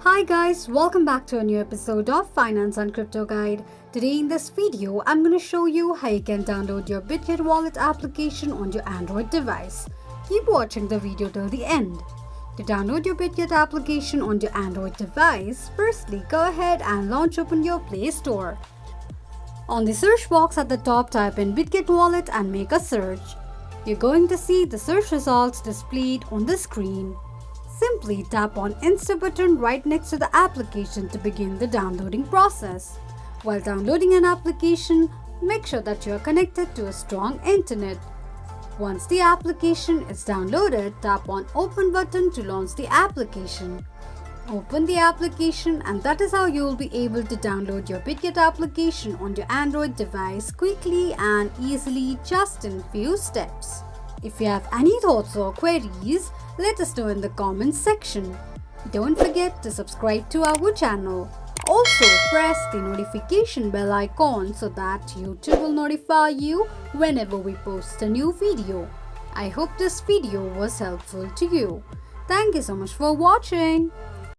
Hi guys, welcome back to a new episode of Finance and Crypto Guide. Today in this video, I'm going to show you how you can download your Bitget wallet application on your Android device. Keep watching the video till the end. To download your Bitget application on your Android device, firstly go ahead and launch open your Play Store. On the search box at the top, type in Bitget wallet and make a search. You're going to see the search results displayed on the screen. Simply tap on Install button right next to the application to begin the downloading process. While downloading an application, make sure that you are connected to a strong internet. Once the application is downloaded, tap on Open button to launch the application. Open the application and that is how you will be able to download your Bitget application on your Android device quickly and easily just in few steps. If you have any thoughts or queries, let us know in the comments section. Don't forget to subscribe to our channel. Also, press the notification bell icon so that YouTube will notify you whenever we post a new video. I hope this video was helpful to you. Thank you so much for watching.